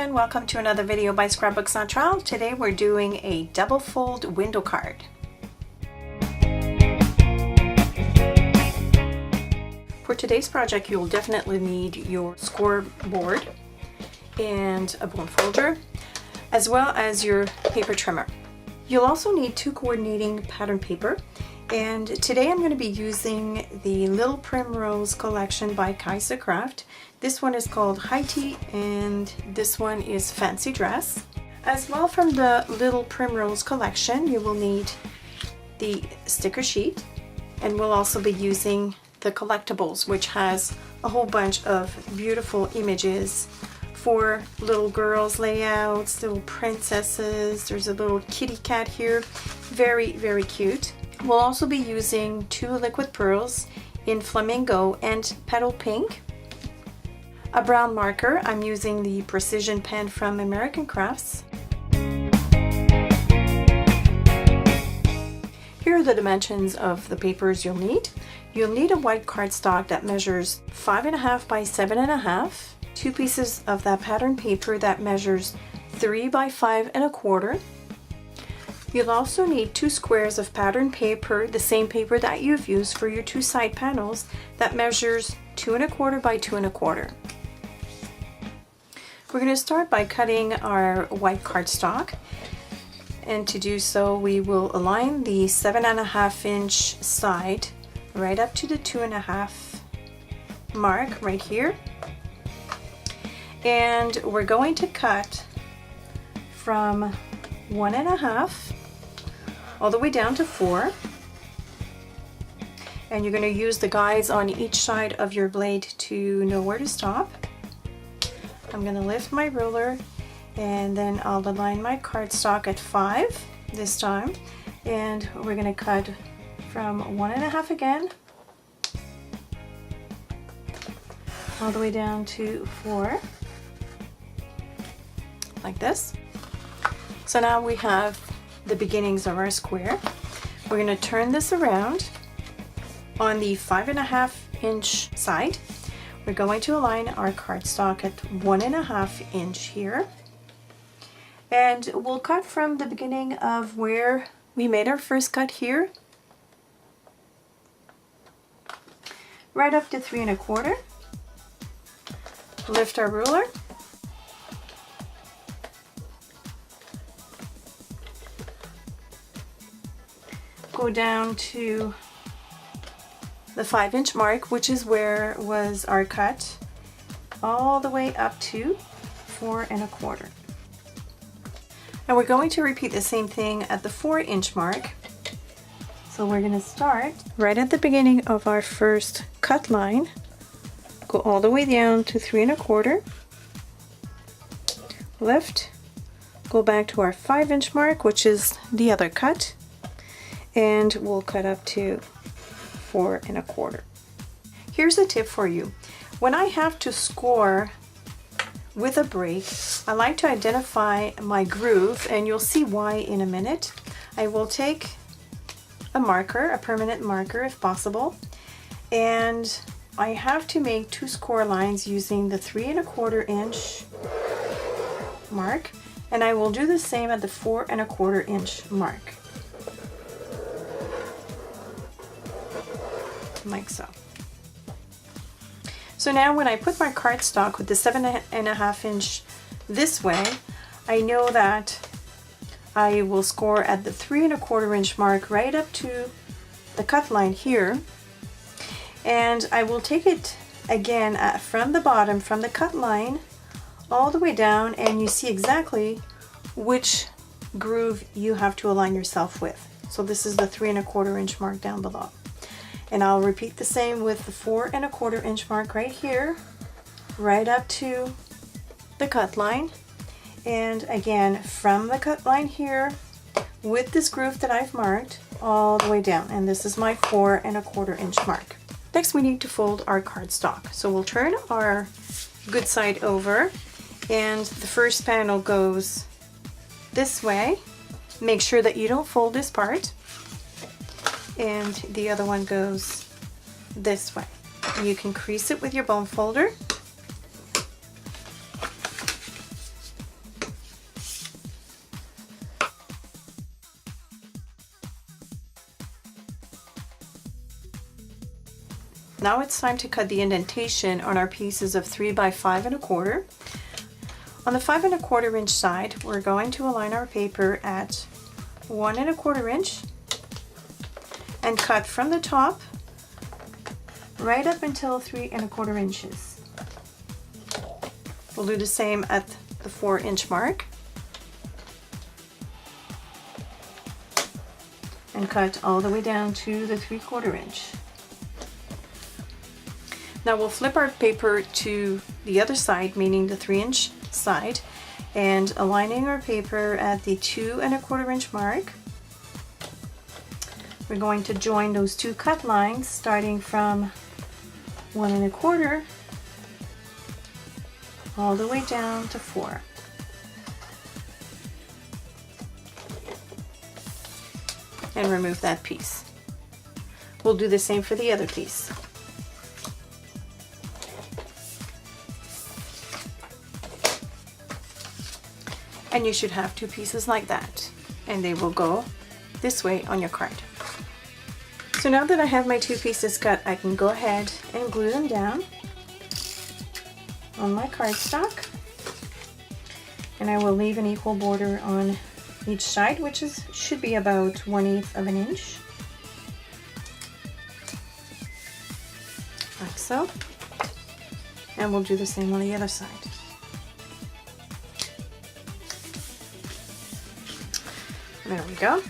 everyone, welcome to another video by Scrapbook Centrale. Today we're doing a double fold window card. For today's project you'll definitely need your score board and a bone folder as well as your paper trimmer. You'll also need two coordinating pattern paper, and today I'm going to be using the Lil Primrose collection by KaiserCraft. This one is called High Tea and this one is Fancy Dress. As well, from the Lil Primrose collection you will need the sticker sheet, and we'll also be using the collectibles, which has a whole bunch of beautiful images for little girls layouts, little princesses. There's a little kitty cat here, very cute. We'll also be using two liquid pearls in flamingo and petal pink. A brown marker, I'm using the precision pen from American Crafts. Here are the dimensions of the papers you'll need. You'll need a white cardstock that measures 5.5 by 7.5, two pieces of that pattern paper that measures 3 by 5.25. You'll also need two squares of pattern paper, the same paper that you've used for your two side panels, that measures 2.25 by 2.25. We're going to start by cutting our white cardstock, and to do so we will align the 7.5 inch side right up to the 2.5 mark right here, and we're going to cut from 1.5 all the way down to 4, and you're going to use the guides on each side of your blade to know where to stop. I'm going to lift my ruler and then I'll align my cardstock at 5 this time, and we're going to cut from 1.5 again all the way down to 4 like this. So now we have the beginnings of our square. We're going to turn this around on the 5.5 inch side. We're going to align our cardstock at 1.5 inch here, and we'll cut from the beginning of where we made our first cut here right up to 3.25. Lift our ruler, go down to the 5 inch mark, which is where was our cut, all the way up to 4.25. And we're going to repeat the same thing at the 4 inch mark. So we're going to start right at the beginning of our first cut line, go all the way down to 3.25, lift, go back to our 5 inch mark, which is the other cut, and we'll cut up to 4.25. Here's a tip for you. When I have to score with a break, I like to identify my groove, and you'll see why in a minute. I will take a marker, a permanent marker if possible, and I have to make two score lines using the 3.25 inch mark, and I will do the same at the 4.25 inch mark. Like so. So now when I put my cardstock with the 7.5 inch this way, I know that I will score at the 3.25 inch mark right up to the cut line here, and I will take it again from the bottom, from the cut line all the way down, and you see exactly which groove you have to align yourself with. So this is the 3.25 inch mark down below. And I'll repeat the same with the 4.25 inch mark right here, right up to the cut line. And again, from the cut line here, with this groove that I've marked, all the way down. And this is my 4.25 inch mark. Next, we need to fold our cardstock. So we'll turn our good side over, and the first panel goes this way. Make sure that you don't fold this part. And the other one goes this way. You can crease it with your bone folder Now it's time to cut the indentation on our pieces of 3 by 5 1/4. On the 5 1/4 inch side, we're going to align our paper at 1 1/4 inch and cut from the top right up until 3 1/4 inches. We'll do the same at the 4 inch mark and cut all the way down to the 3/4 inch. Now we'll flip our paper to the other side, meaning the 3 inch side, and aligning our paper at the 2 1/4 inch mark. We're going to join those two cut lines starting from 1 1/4 all the way down to 4. And remove that piece. We'll do the same for the other piece. And you should have two pieces like that, and they will go this way on your card. So now that I have my two pieces cut, I can go ahead and glue them down on my cardstock, and I will leave an equal border on each side, which should be about 1/8 of an inch, like so, and we'll do the same on the other side. There we go.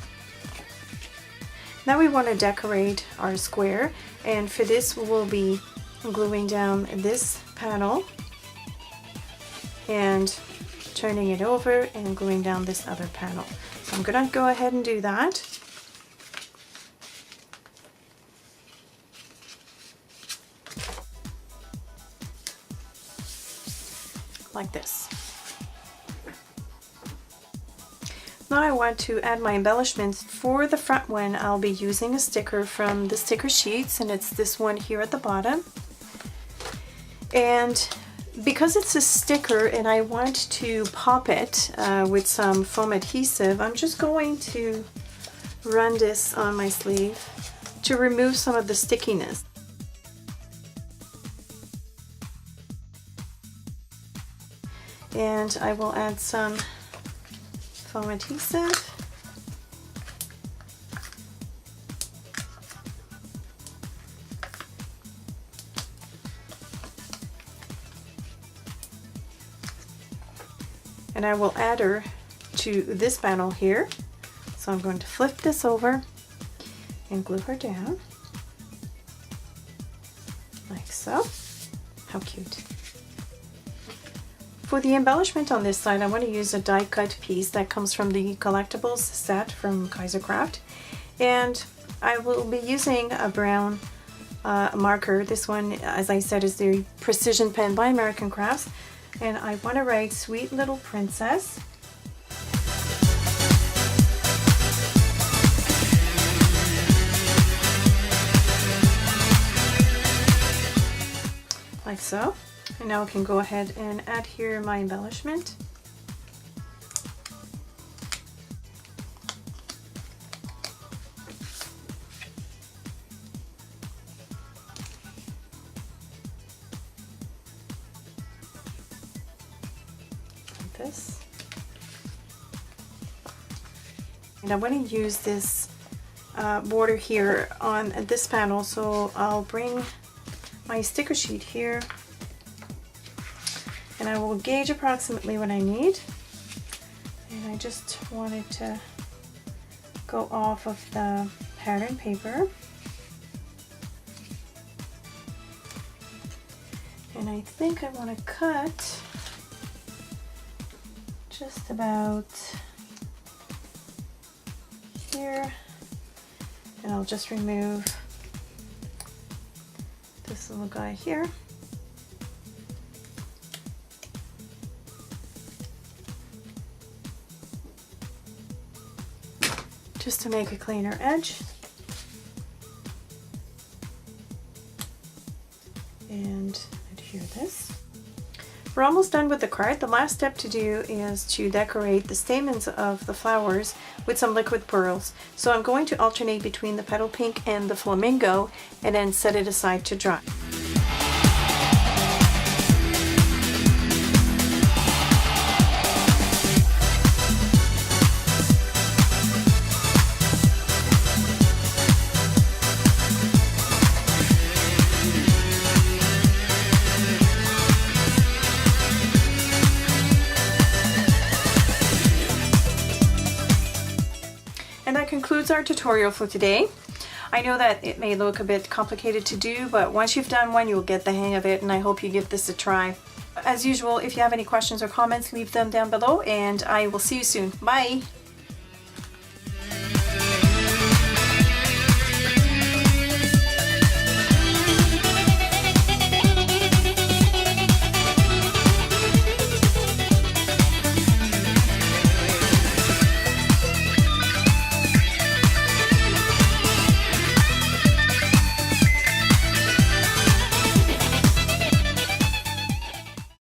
Now we want to decorate our square, and for this we will be gluing down this panel and turning it over and gluing down this other panel. So I'm going to go ahead and do that. Like this. Now I want to add my embellishments. For the front one, I'll be using a sticker from the sticker sheets, and it's this one here at the bottom. And because it's a sticker and I want to pop it with some foam adhesive, I'm just going to run this on my sleeve to remove some of the stickiness. And I will add some foam adhesive. And I will add her to this panel here. So I'm going to flip this over and glue her down, like so. How cute. For the embellishment on this side, I want to use a die cut piece that comes from the collectibles set from KaiserCraft, and I will be using a brown marker. This one, as I said, is the Precision Pen by American Crafts, and I want to write Sweet Little Princess. Like so. And now I can go ahead and add here my embellishment. Like this. And I want to use this border here on this panel, so I'll bring my sticker sheet here, and I will gauge approximately what I need, and I just wanted to go off of the pattern paper, and I think I want to cut just about here, and I'll just remove this little guy here. Just to make a cleaner edge. And adhere this. We're almost done with the card. The last step to do is to decorate the stamens of the flowers with some liquid pearls. So I'm going to alternate between the petal pink and the flamingo and then set it aside to dry. And that concludes our tutorial for today. I know that it may look a bit complicated to do, but once you've done one, you'll get the hang of it, and I hope you give this a try. As usual, if you have any questions or comments, leave them down below, and I will see you soon. Bye!